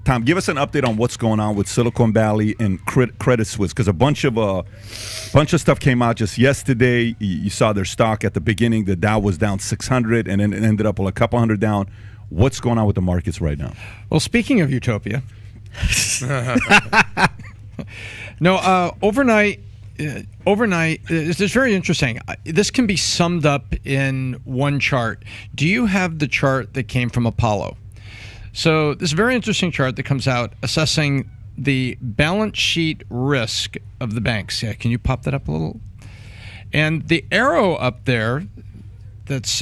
Tom, give us an update on what's going on with Silicon Valley and Credit Suisse, because a bunch of stuff came out just yesterday. You saw their stock at the beginning. The Dow was down 600, and then it ended up with a couple hundred down. What's going on with the markets right now? Well, speaking of utopia, overnight, it's very interesting. This can be summed up in one chart. Do you have the chart that came from Apollo? So this very interesting chart that comes out assessing the balance sheet risk of the banks. Yeah, can you pop that up a little? And the arrow up there that's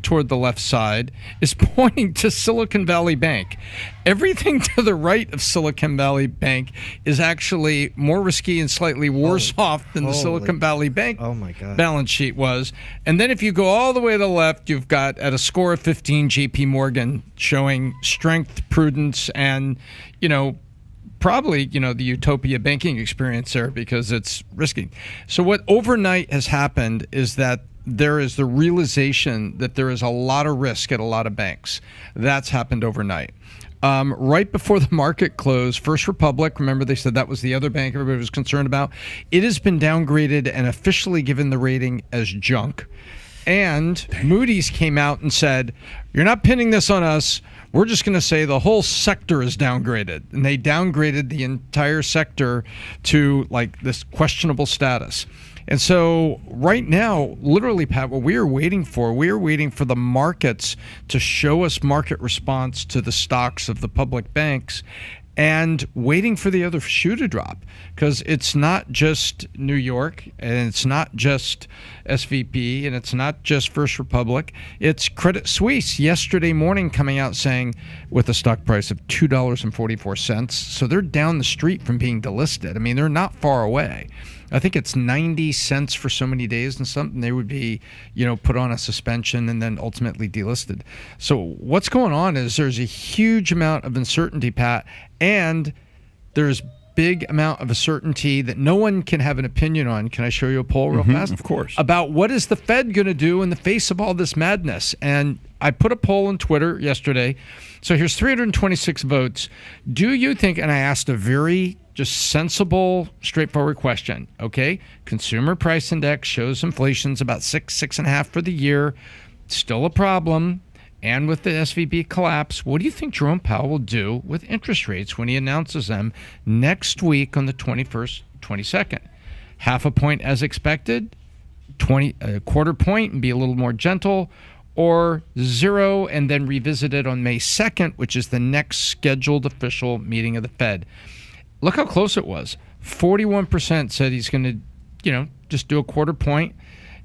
toward the left side is pointing to Silicon Valley Bank. Everything to the right of Silicon Valley Bank is actually more risky and slightly worse off than the Silicon Valley Bank balance sheet was. And then if you go all the way to the left, you've got at a score of 15 JP Morgan showing strength, prudence, and, probably, the utopia banking experience there because it's risky. So what overnight has happened is that there is the realization that there is a lot of risk at a lot of banks. That's happened overnight. Right before the market closed, First Republic, remember they said that was the other bank everybody was concerned about. It has been downgraded and officially given the rating as junk. And Moody's came out and said, you're not pinning this on us. We're just going to say the whole sector is downgraded. And they downgraded the entire sector to like this questionable status. And so right now, literally, Pat, what we are waiting for the markets to show us market response to the stocks of the public banks and waiting for the other shoe to drop, because it's not just New York and it's not just SVP and it's not just First Republic. It's Credit Suisse yesterday morning coming out saying with a stock price of $2.44. So they're down the street from being delisted. I mean, they're not far away. I think it's 90 cents for so many days and something. They would be, put on a suspension and then ultimately delisted. So what's going on is there's a huge amount of uncertainty, Pat, and there's big amount of uncertainty that no one can have an opinion on. Can I show you a poll real fast? Of course. About what is the Fed going to do in the face of all this madness? And I put a poll on Twitter yesterday. So here's 326 votes. Do you think, and I asked a very just sensible, straightforward question, okay? Consumer price index shows inflation's about 6.5 for the year. Still a problem. And with the SVB collapse, what do you think Jerome Powell will do with interest rates when he announces them next week on the 21st, 22nd? Half a point as expected, a quarter point and be a little more gentle, or 0 and then revisit it on May 2nd, which is the next scheduled official meeting of the Fed. Look how close it was. 41% said he's going to, just do a quarter point,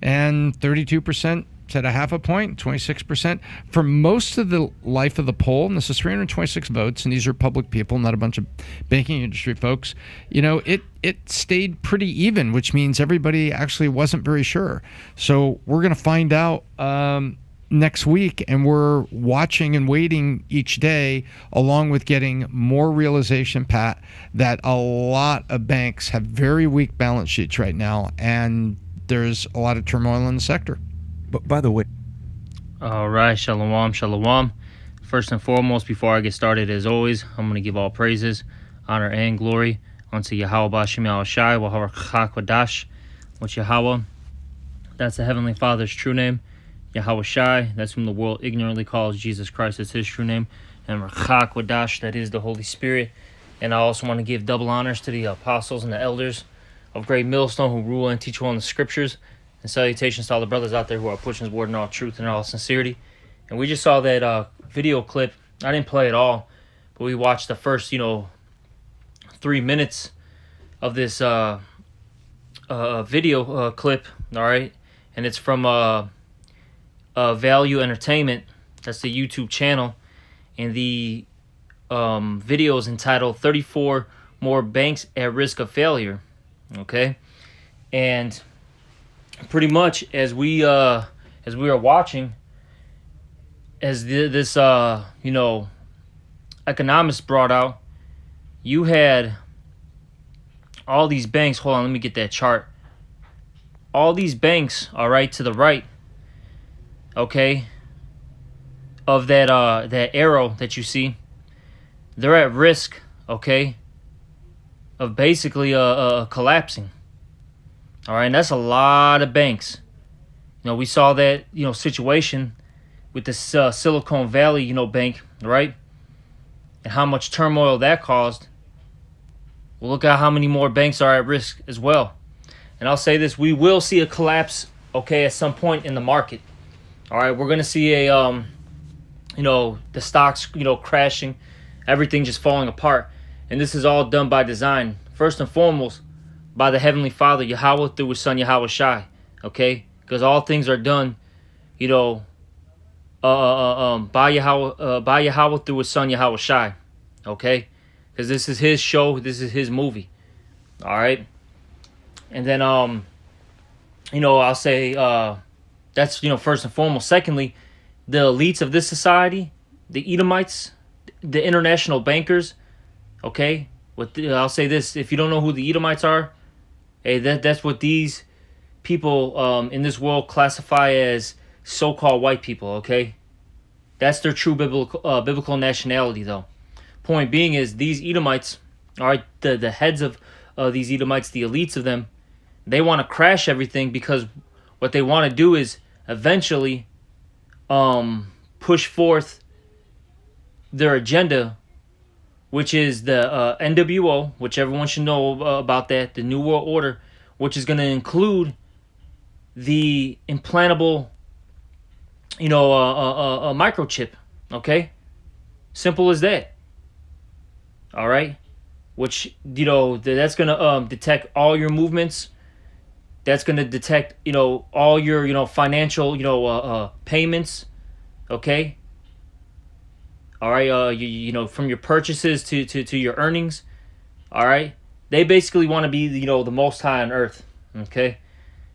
and 32% said a half a point, 26%. For most of the life of the poll, and this is 326 votes, and these are public people, not a bunch of banking industry folks, it stayed pretty even, which means everybody actually wasn't very sure. So we're going to find out next week, and we're watching and waiting each day, along with getting more realization, Pat, that a lot of banks have very weak balance sheets right now, and there's a lot of turmoil in the sector. But by the way, all right, shalom, shalom. First and foremost, before I get started, as always, I'm going to give all praises, honor, and glory unto Yahweh B'Shem Yahushai, Waharach Wadash, which Yahweh, that's the Heavenly Father's true name. Yahweh Shai, that's whom the world ignorantly calls Jesus Christ, that's his true name. And Rachak Wadash, that is the Holy Spirit. And I also want to give double honors to the apostles and the elders of Great Millstone who rule and teach well in the scriptures. And salutations to all the brothers out there who are pushing his word in all truth and all sincerity. And we just saw that video clip. I didn't play it all, but we watched the first, 3 minutes of this video clip, all right? And it's from Value Entertainment. That's the YouTube channel. And the video is entitled 34 More Banks at Risk of Failure. Okay? And pretty much as we are watching, as this economist brought out, you had all these banks. Hold on, let me get that chart. All these banks, all right, to the right, okay, of that arrow that you see, they're at risk, okay, of basically collapsing. All right, and that's a lot of banks. We saw that, situation with this Silicon Valley, bank, right? And how much turmoil that caused. Well, look at how many more banks are at risk as well. And I'll say this, we will see a collapse, okay, at some point in the market. All right, we're going to see the stocks, crashing, everything just falling apart. And this is all done by design. First and foremost, by the Heavenly Father, Yahweh, through His Son, Yahweh Shai, okay? Because all things are done, by Yahweh through His Son, Yahweh Shai, okay? Because this is His show, this is His movie, all right? And then, I'll say that's, first and foremost. Secondly, the elites of this society, the Edomites, the international bankers, okay? I'll say this, if you don't know who the Edomites are, hey, that's what these people in this world classify as so-called white people, okay? That's their true biblical nationality, though. Point being is these Edomites, all right, the heads of these Edomites, the elites of them, they want to crash everything because what they want to do is eventually push forth their agenda, which is the NWO, which everyone should know about that, the New World Order, which is going to include the implantable, a microchip, okay? Simple as that. All right? Which, that's going to detect all your movements. That's going to detect, all your, financial, payments, okay? All right, from your purchases to your earnings, all right? They basically want to be, the most high on earth, okay?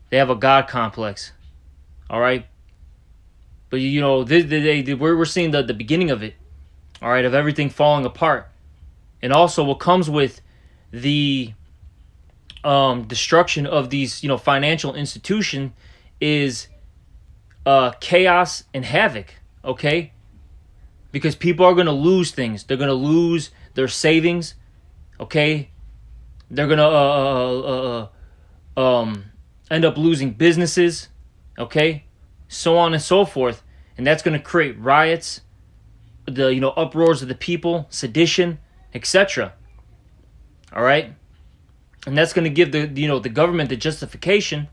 They have a God complex, all right? But, we're seeing the beginning of it, all right, of everything falling apart. And also what comes with the destruction of these, financial institution is chaos and havoc, okay? Because people are going to lose things. They're going to lose their savings, okay? They're going to end up losing businesses, okay? So on and so forth. And that's going to create riots, the, uproars of the people, sedition, etc. All right? And that's going to give the government the justification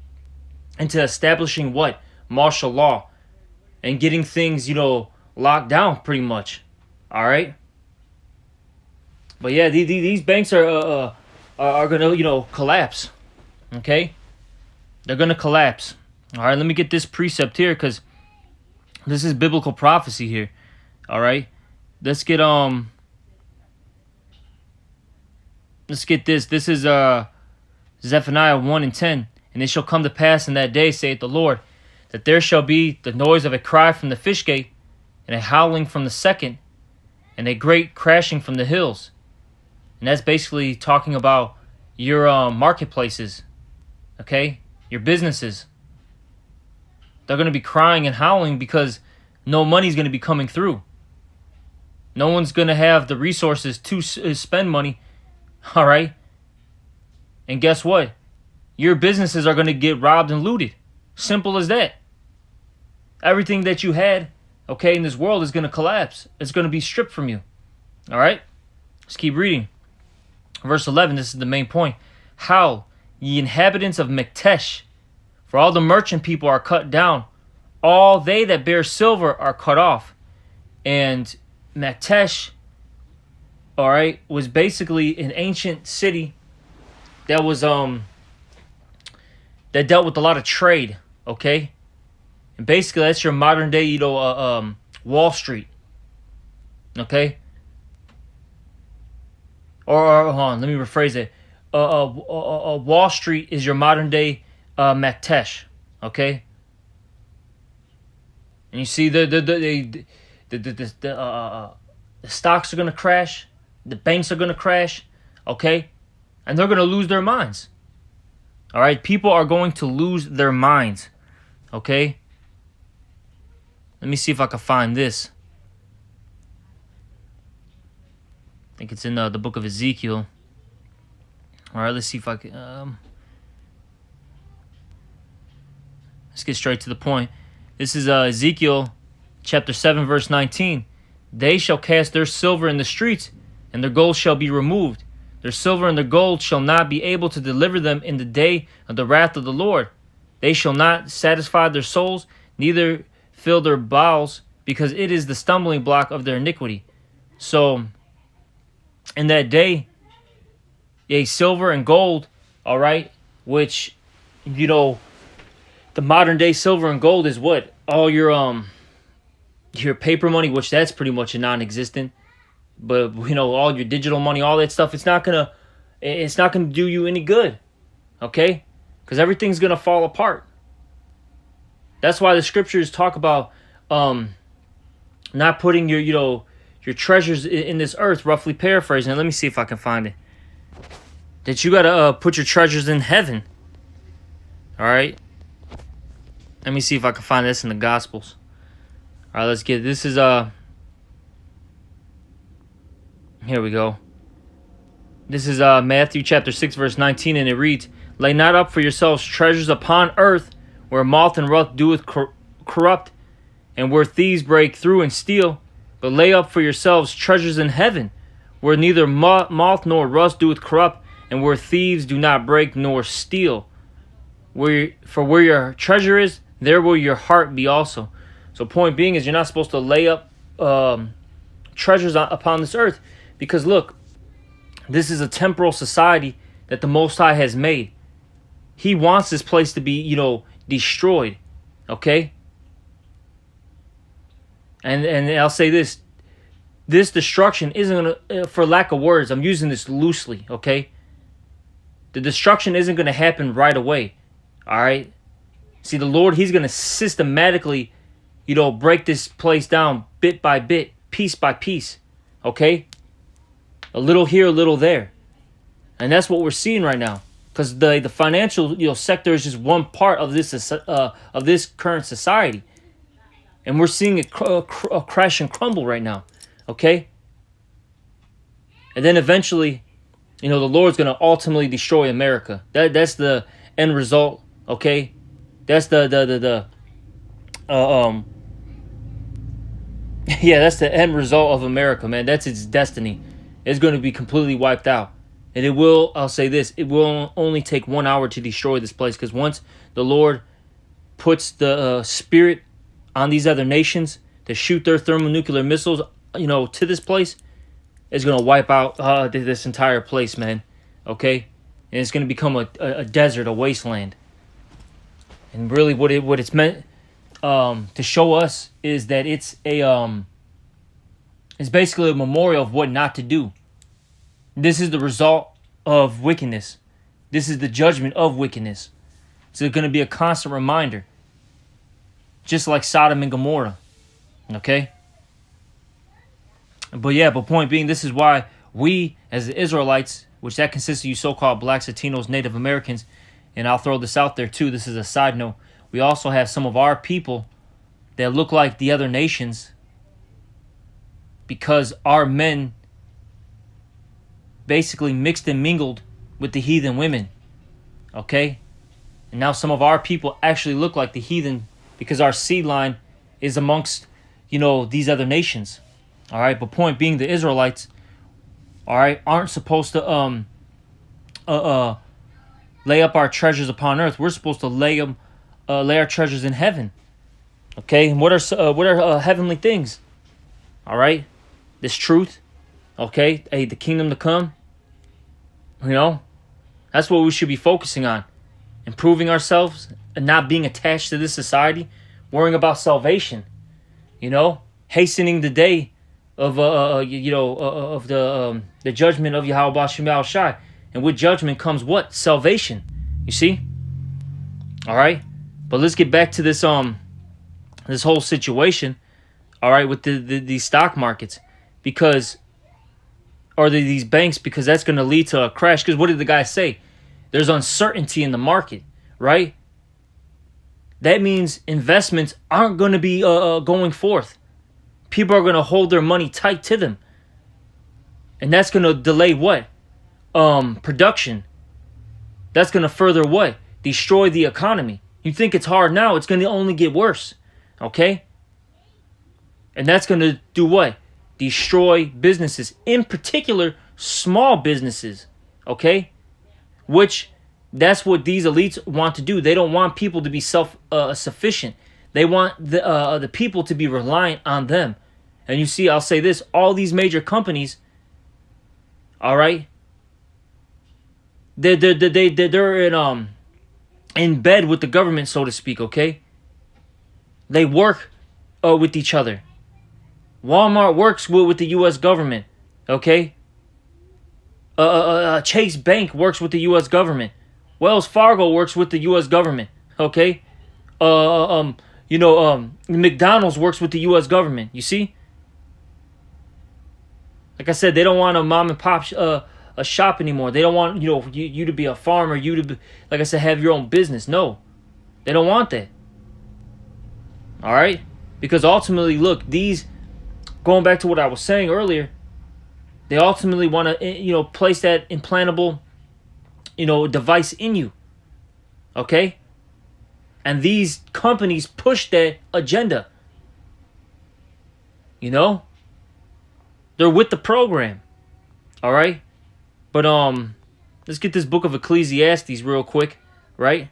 into establishing what? Martial law. And getting things, locked down pretty much. All right? But yeah, these banks are going to, collapse. Okay? They're going to collapse. All right, let me get this precept here because this is biblical prophecy here. All right? Let's get this. This is Zephaniah 1:10. And it shall come to pass in that day, saith the Lord, that there shall be the noise of a cry from the fish gate, and a howling from the second, and a great crashing from the hills. And that's basically talking about your marketplaces, okay? Your businesses. They're going to be crying and howling because no money's going to be coming through. No one's going to have the resources to spend money, all right? And guess what? Your businesses are going to get robbed and looted. Simple as that. Everything that you had, okay, in this world is going to collapse. It's going to be stripped from you. All right? Let's keep reading. Verse 11, this is the main point. How, ye inhabitants of Mektesh, for all the merchant people are cut down, all they that bear silver are cut off. And Mektesh, all right, was basically an ancient city that was that dealt with a lot of trade, okay? And basically that's your modern day, Wall Street, okay? Or hold on, let me rephrase it. Wall Street is your modern day Mektesh, okay? And you see the stocks are gonna crash, the banks are gonna crash, okay? And they're gonna lose their minds. All right, people are going to lose their minds, okay? Let me see if I can find this. think it's in the book of Ezekiel. All right, let's see if I can. Let's get straight to the point. This is Ezekiel chapter 7, verse 19. They shall cast their silver in the streets, and their gold shall be removed. Their silver and their gold shall not be able to deliver them in the day of the wrath of the Lord. They shall not satisfy their souls, neither fill their bowels, because it is the stumbling block of their iniquity. So, in that day, silver and gold, all right, which, the modern day silver and gold is what? All your paper money, which that's pretty much a non-existent. But, all your digital money, all that stuff, it's not gonna do you any good, okay? Because everything's gonna fall apart. That's why the scriptures talk about not putting your treasures in this earth, roughly paraphrasing. And let me see if I can find it. That you gotta put your treasures in heaven. All right. Let me see if I can find this in the Gospels. All right, let's get this. Is here we go. This is Matthew chapter 6, verse 19, and it reads, "Lay not up for yourselves treasures upon earth, where moth and rust doeth corrupt, and where thieves break through and steal. But lay up for yourselves treasures in heaven, where neither moth nor rust doeth corrupt, and where thieves do not break nor steal. For where your treasure is, there will your heart be also." So point being is you're not supposed to lay up treasures upon this earth. Because look, this is a temporal society that the Most High has made. He wants this place to be, destroyed. Okay? And I'll say this. This destruction isn't going to, for lack of words, I'm using this loosely, okay? The destruction isn't going to happen right away. All right? See, the Lord, He's going to systematically, break this place down bit by bit, piece by piece. Okay? A little here, a little there. And that's what we're seeing right now. Because the financial sector is just one part of this current society. And we're seeing it crash and crumble right now. Okay? And then eventually, the Lord's going to ultimately destroy America. That's the end result. Okay? That's that's the end result of America, man. That's its destiny. It's going to be completely wiped out. And it will, I'll say this, it will only take 1 hour to destroy this place. Because once the Lord puts the spirit on these other nations to shoot their thermonuclear missiles, to this place, it's going to wipe out this entire place, man. Okay? And it's going to become a desert, a wasteland. And really what it's meant to show us is that it's basically a memorial of what not to do. This is the result of wickedness. This is the judgment of wickedness. It's going to be a constant reminder. Just like Sodom and Gomorrah. Okay? But point being, this is why we, as the Israelites, which that consists of you so-called blacks, Latinos, Native Americans, and I'll throw this out there too, this is a side note, we also have some of our people that look like the other nations because our men basically mixed and mingled with the heathen women. Okay? And now some of our people actually look like the heathen because our seed line is amongst, these other nations. All right? But point being, the Israelites, all right, aren't supposed to lay up our treasures upon earth. We're supposed to lay our treasures in heaven. Okay? And what are heavenly things? All right? This truth. Okay, the kingdom to come. That's what we should be focusing on. Improving ourselves and not being attached to this society. Worrying about salvation. Hastening the day of the judgment of Yahweh Bashim Al Shai. And with judgment comes what? Salvation. You see? All right? But let's get back to this whole situation. All right, with these stock markets. These banks, because that's going to lead to a crash. Because what did the guy say? There's uncertainty in the market, right? That means investments aren't going to be going forth. People are going to hold their money tight to them. And that's going to delay what? Production. That's going to further what? Destroy the economy. You think it's hard now, it's going to only get worse. Okay? And that's going to do what? Destroy businesses. In particular, small businesses. Okay? Which, that's what these elites want to do. They don't want people to be self-sufficient. They want the people to be reliant on them. And you see, I'll say this, all these major companies, all right, they're in bed with the government, so to speak, okay? They work with each other. Walmart works with the U.S. government, okay? Chase Bank works with the U.S. government. Wells Fargo works with the U.S. government, okay? McDonald's works with the U.S. government. You see? Like I said, they don't want a mom and pop a shop anymore. They don't want you to be a farmer. You to be, like I said, have your own business. No, they don't want that. All right, because ultimately, look, these, going back to what I was saying earlier, they ultimately want to place that implantable device in you. Okay, and these companies push that agenda. They're with the program. All right? But let's get this book of Ecclesiastes real quick, right?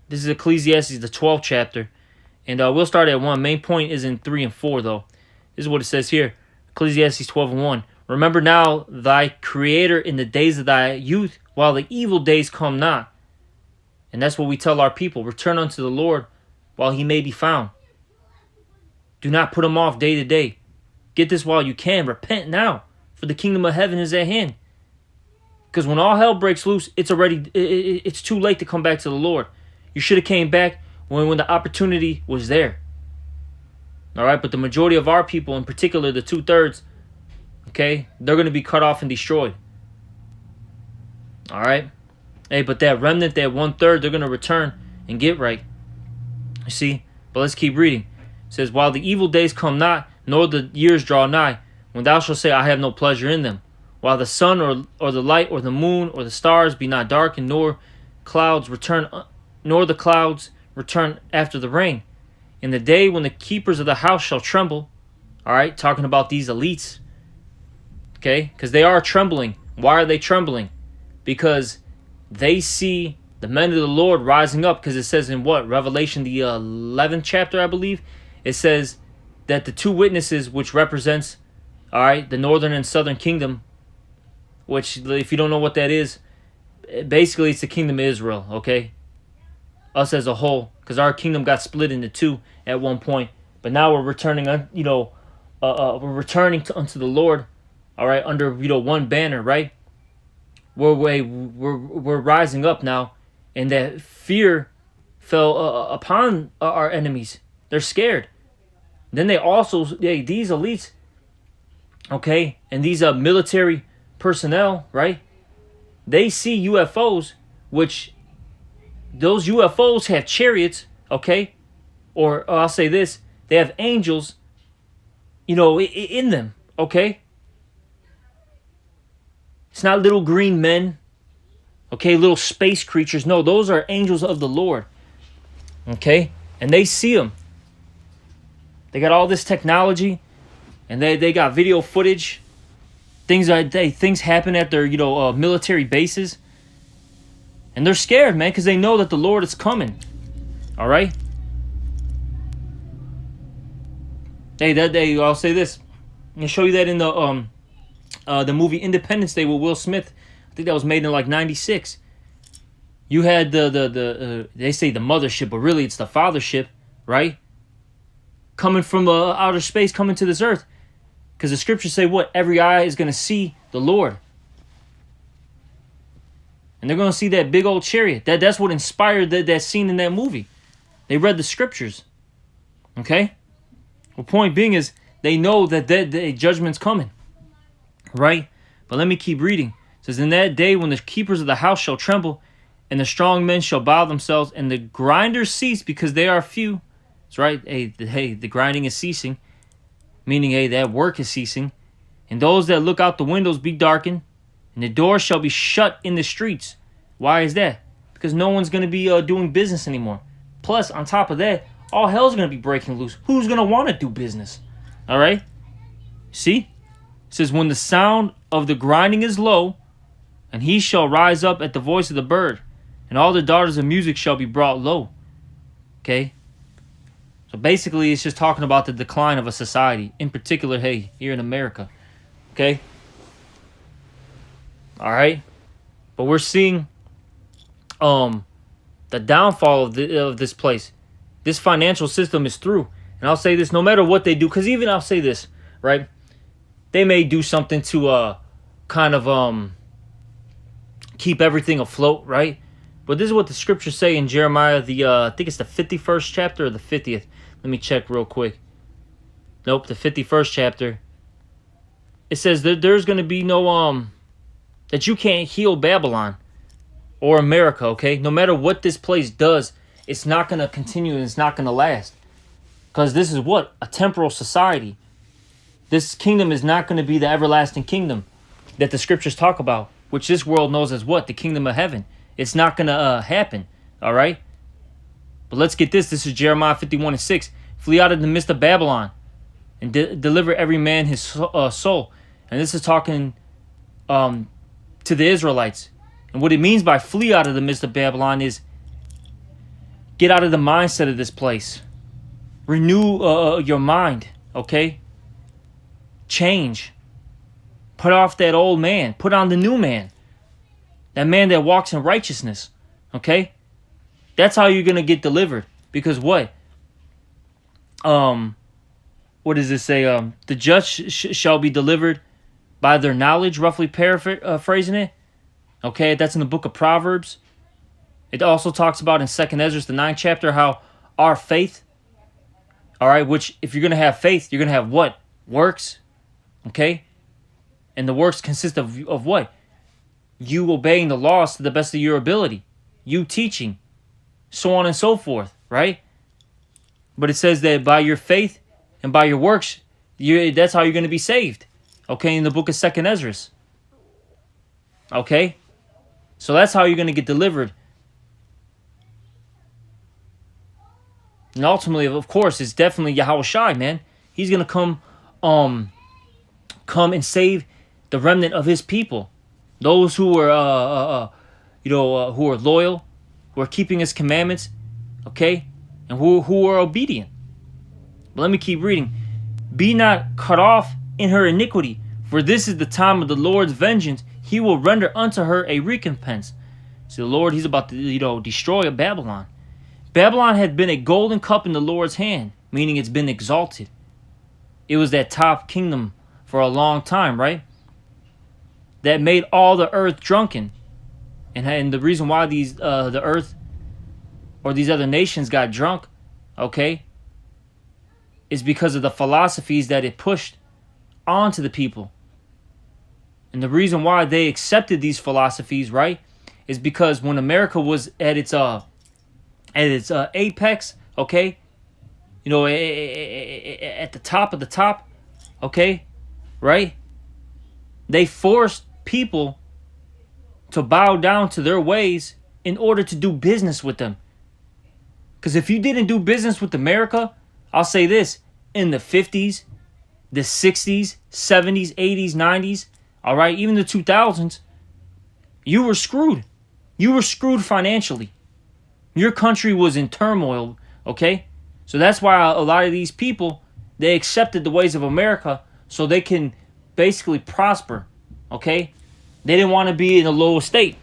This is Ecclesiastes, the 12th chapter. And we'll start at 1. Main point is in 3 and 4, though. This is what it says here. Ecclesiastes 12 and 1. Remember now thy Creator in the days of thy youth, while the evil days come not. And that's what we tell our people. Return unto the Lord while he may be found. Do not put him off day to day. Get this while you can. Repent now, for the kingdom of heaven is at hand. Because when all hell breaks loose, it's too late to come back to the Lord. You should have came back when the opportunity was there. All right, but the majority of our people, in particular the 2/3, okay, they're going to be cut off and destroyed. All right? Hey, but that remnant, that 1/3, they're going to return and get right. You see? But let's keep reading. It says, while the evil days come not, nor the years draw nigh, when thou shalt say, I have no pleasure in them. While the sun or the light or the moon or the stars be not darkened, nor the clouds return after the rain. In the day when the keepers of the house shall tremble, all right, talking about these elites, okay, because they are trembling. Why are they trembling? Because they see the men of the Lord rising up, because it says in what? Revelation, the 11th chapter, I believe. It says that the 2 witnesses, which represents, all right, the northern and southern kingdom, which, if you don't know what that is, basically it's the kingdom of Israel, okay? Us as a whole, because our kingdom got split into 2 at one point, but now we're returning, we're returning unto the Lord, all right, under one banner, right? We're rising up now, and that fear fell upon our enemies. They're scared. Then they also, these elites, okay, and these military personnel, right? They see UFOs, which those UFOs have chariots, okay? Or I'll say this, they have angels, in them, okay? It's not little green men, okay, little space creatures. No, those are angels of the Lord, okay? And they see them. They got all this technology, and they got video footage. Things happen at their military bases, and they're scared, man, because they know that the Lord is coming. All right. I'll say this. I'm gonna show you that in the movie Independence Day with Will Smith. I think that was made in like '96. You had they say the mothership, but really it's the fathership, right? Coming from outer space, coming to this earth. Because the scriptures say what? Every eye is going to see the Lord. And they're going to see that big old chariot. That's what inspired that scene in that movie. They read the scriptures. Okay? Well, point being is, they know that judgment's coming. Right? But let me keep reading. It says, in that day when the keepers of the house shall tremble, and the strong men shall bow themselves, and the grinders cease because they are few. That's right. Hey, the grinding is ceasing. Meaning, hey, that work is ceasing. and those that look out the windows be darkened, and the doors shall be shut in the streets. Why is that? Because no one's going to be doing business anymore. Plus, on top of that, all hell's going to be breaking loose. Who's going to want to do business? All right? See? It says, when the sound of the grinding is low, and he shall rise up at the voice of the bird, and all the daughters of music shall be brought low. Okay? So basically, it's just talking about the decline of a society. In particular, hey, here in America. Okay? All right? But we're seeing the downfall of this place. This financial system is through. And I'll say this, no matter what they do, because even I'll say this, right? They may do something to kind of keep everything afloat, right? But this is what the scriptures say in Jeremiah, I think it's the 51st chapter or the 50th. Let me check real quick. Nope, the 51st chapter. It says that there's going to be no, that you can't heal Babylon or America, okay? No matter what this place does, it's not going to continue and it's not going to last. Because this is what? A temporal society. This kingdom is not going to be the everlasting kingdom that the scriptures talk about, which this world knows as what? The kingdom of heaven. It's not going to happen, all right? But let's get this. This is Jeremiah 51:6. Flee out of the midst of Babylon and deliver every man his soul. And this is talking to the Israelites. And what it means by flee out of the midst of Babylon is get out of the mindset of this place. Renew your mind, okay? Change. Put off that old man. Put on the new man. That man that walks in righteousness, okay? That's how you're going to get delivered. Because what? What does it say? The just shall be delivered by their knowledge, roughly paraphrasing it. Okay, that's in the book of Proverbs. It also talks about in 2nd Ezra, the 9th chapter, how our faith, all right, which if you're going to have faith, you're going to have what? Works, okay? And the works consist of what? You obeying the laws to the best of your ability. You teaching, so on and so forth, right? But it says that by your faith and by your works, that's how you're going to be saved, okay, in the book of 2nd Ezra. Okay? So that's how you're going to get delivered. And ultimately, of course, it's definitely Yahweh Shai, man. He's going to come and save the remnant of his people. Those who are, who are loyal, who are keeping his commandments, okay? And who are obedient. But let me keep reading. Be not cut off in her iniquity, for this is the time of the Lord's vengeance. He will render unto her a recompense. So the Lord, he's about to, destroy Babylon. Babylon had been a golden cup in the Lord's hand, meaning it's been exalted. It was that top kingdom for a long time, right? That made all the earth drunken. And the reason why the earth or these other nations got drunk, okay, is because of the philosophies that it pushed onto the people. And the reason why they accepted these philosophies, right, is because when America was at its apex, okay, at the top of the top, okay, right, they forced people to bow down to their ways in order to do business with them. Because if you didn't do business with America, I'll say this, in the 50s, the 60s, 70s, 80s, 90s, all right, even the 2000s, you were screwed. You were screwed financially. Your country was in turmoil, okay? So that's why a lot of these people, they accepted the ways of America so they can basically prosper, okay? They didn't want to be in a low state.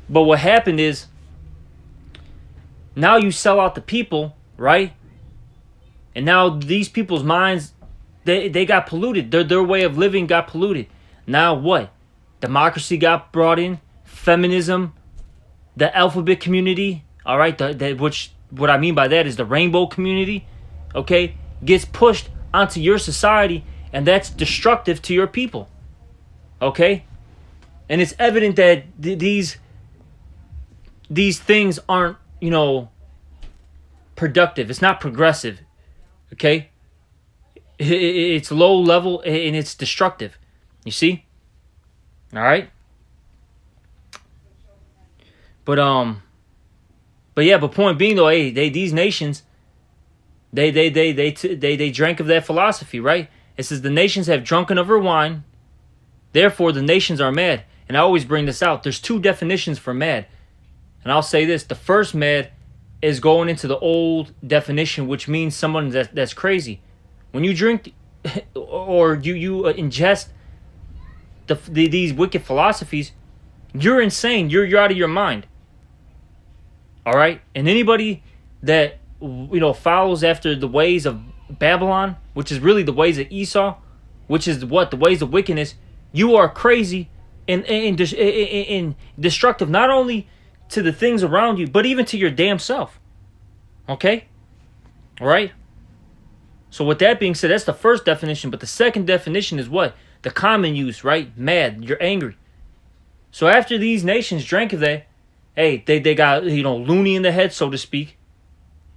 But what happened is, now you sell out the people, right? And now these people's minds, they got polluted. Their way of living got polluted. Now what? Democracy got brought in. Feminism. The alphabet community. All right? Which what I mean by that is the rainbow community. Okay? Gets pushed onto your society. And that's destructive to your people. Okay? And it's evident that these things aren't, productive. It's not progressive. Okay? It's low level and it's destructive. You see? All right. But point being though, hey, these nations, they drank of that philosophy, right? It says the nations have drunken of her wine, therefore the nations are mad. And I always bring this out. There's two definitions for mad, and I'll say this: the first mad is going into the old definition, which means someone that's crazy. When you drink or you ingest these wicked philosophies, you're insane. You're out of your mind. All right, and anybody that follows after the ways of Babylon, which is really the ways of Esau, which is the ways of wickedness, you are crazy and destructive, not only to the things around you, but even to your damn self. Okay, all right. So with that being said, that's the first definition. But the second definition is what? The common use, right? Mad. You're angry. So after these nations drank of that, hey, they got, loony in the head, so to speak,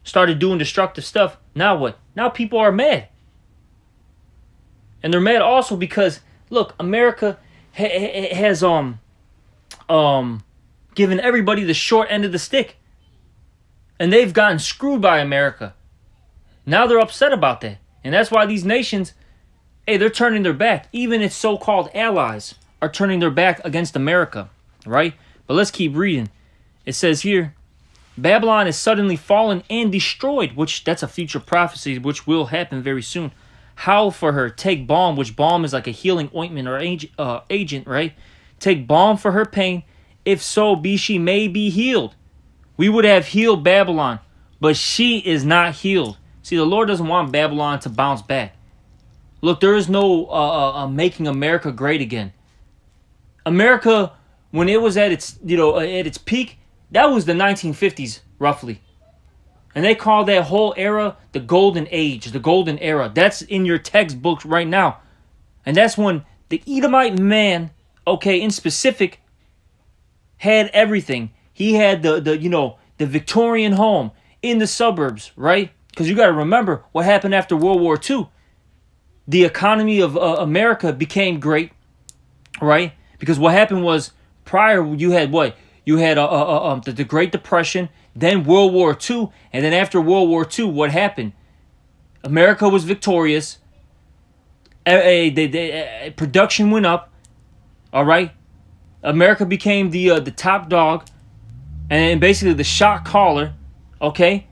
started doing destructive stuff. Now what? Now people are mad. And they're mad also because, look, America has given everybody the short end of the stick. And they've gotten screwed by America. Now they're upset about that. And that's why these nations, hey, they're turning their back. Even its so-called allies are turning their back against America, right? But let's keep reading. It says here, Babylon is suddenly fallen and destroyed, which that's a future prophecy, which will happen very soon. Howl for her, take balm, which balm is like a healing ointment or agent, right? Take balm for her pain, if so be she may be healed. We would have healed Babylon, but she is not healed. See, the Lord doesn't want Babylon to bounce back. Look, there is no making America great again. America, when it was at its peak, that was the 1950s, roughly. And they call that whole era the Golden Age, the Golden Era. That's in your textbooks right now. And that's when the Edomite man, okay, in specific, had everything. He had the Victorian home in the suburbs, right? Because you got to remember what happened after World War II. The economy of America became great, right? Because what happened was prior you had what? You had the Great Depression, then World War II, and then after World War II, what happened? America was victorious. Production went up. All right, America became the top dog, and basically the shot caller. Okay,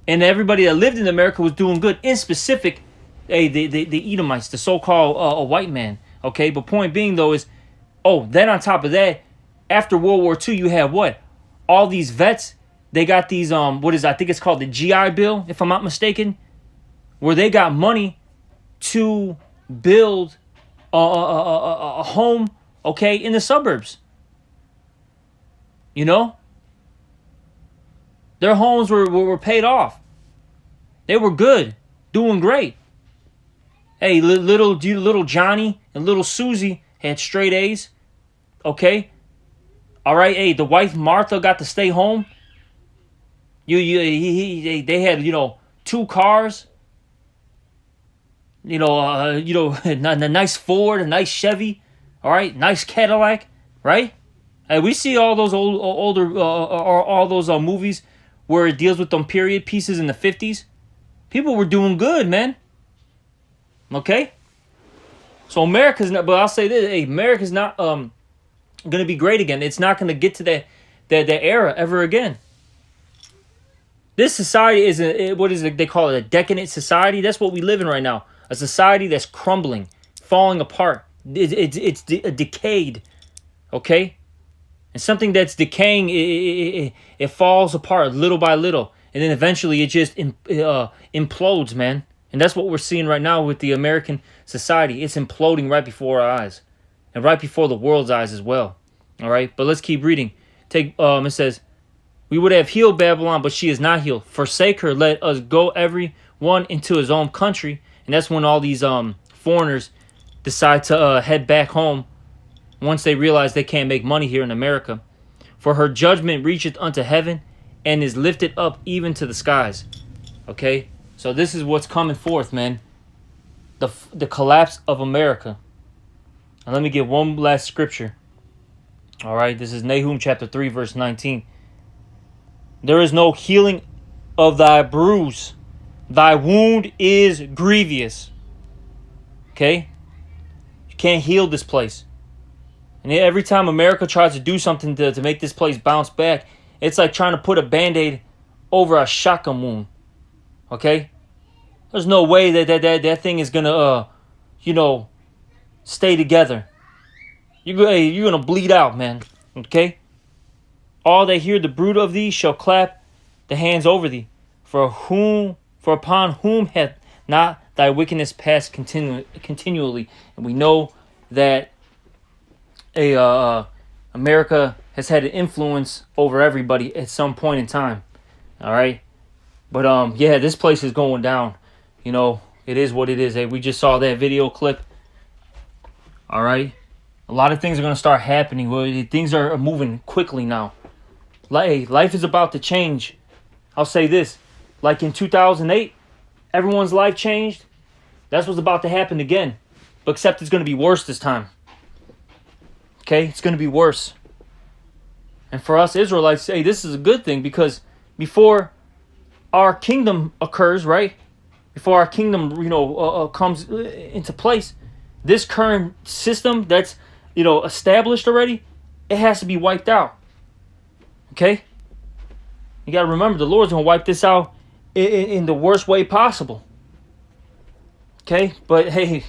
and everybody that lived in America was doing good. In specific, the Edomites, the so-called white man. Okay, but point being though is, then on top of that, after World War II, you have what? All these vets, they got these, I think it's called the GI Bill, if I'm not mistaken, where they got money to build a home, okay, in the suburbs. Their homes were paid off. They were good, doing great. Hey, little Johnny and little Susie had straight A's, okay? All right, hey, the wife Martha got to stay home. They had 2 cars. A nice Ford, a nice Chevy. All right, nice Cadillac, right? Hey, we see all those older all those movies where it deals with them period pieces in the 50s. People were doing good, man. Okay. So America's not, but I'll say this: hey, America's not gonna be great again. It's not gonna get to that era ever again. This society is they call it, a decadent society. That's what we live in right now. A society that's crumbling, falling apart. It's decayed, okay? And something that's decaying, it falls apart little by little, and then eventually it just implodes, man. And that's what we're seeing right now with the American society. It's imploding right before our eyes, and right before the world's eyes as well. All right, but let's keep reading. It says, we would have healed Babylon, but she is not healed. Forsake her, let us go every one into his own country. And that's when all these foreigners decide to head back home once they realize they can't make money here in America. For her judgment reacheth unto heaven and is lifted up even to the skies. Okay? So this is what's coming forth, man. the collapse of America. And let me get one last scripture. All right, this is Nahum chapter 3, verse 19. There is no healing of thy bruise. Thy wound is grievous. Okay? You can't heal this place. And every time America tries to do something to make this place bounce back, it's like trying to put a Band-Aid over a shotgun wound. Okay? There's no way that thing is going to, stay together. You're going to bleed out, man. Okay? All that hear the bruit of thee shall clap the hands over thee. For upon whom hath not thy wickedness passed continually. And we know that America has had an influence over everybody at some point in time. All right? But yeah, this place is going down. It is what it is. Hey, we just saw that video clip. All right? A lot of things are going to start happening. Things are moving quickly now. Life is about to change. I'll say this. Like in 2008, everyone's life changed. That's what's about to happen again. But except it's going to be worse this time. Okay? It's going to be worse. And for us Israelites, hey, this is a good thing, because before our kingdom occurs, right? Before our kingdom, comes into place, this current system that's, established already, it has to be wiped out. Okay? You got to remember, the Lord's going to wipe this out in the worst way possible. Okay? But hey,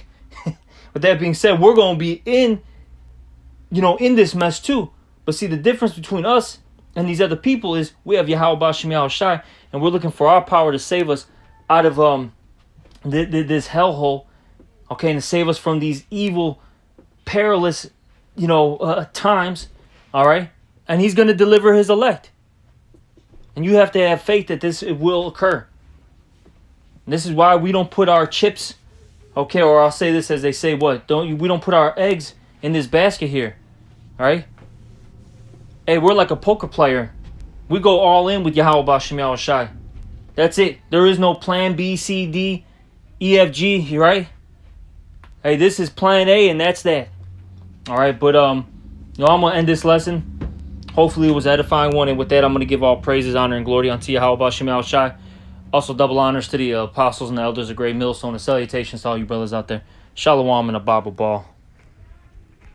with that being said, we're going to be in this mess too. But see, the difference between us and these other people is we have Yahweh B'Shem Yahweh Shai, and we're looking for our power to save us out of this hellhole, okay, and to save us from these evil, perilous, times, all right? And he's going to deliver his elect. And you have to have faith that it will occur. And this is why we don't put our chips, okay, or I'll say this as they say, we don't put our eggs in this basket here, all right? Hey, we're like a poker player. We go all in with Yahweh B'Shem Yahweh Shai. That's it. There is no plan B, C, D, E, F, G, right? Hey, this is plan A, and that's that. All right, but I'm going to end this lesson. Hopefully it was an edifying one, and with that, I'm going to give all praises, honor, and glory unto Yahweh B'Shem Yahweh Shai. Also, double honors to the apostles and the elders of Great Millstone, and salutations to all you brothers out there. Shalom and a Bible ball.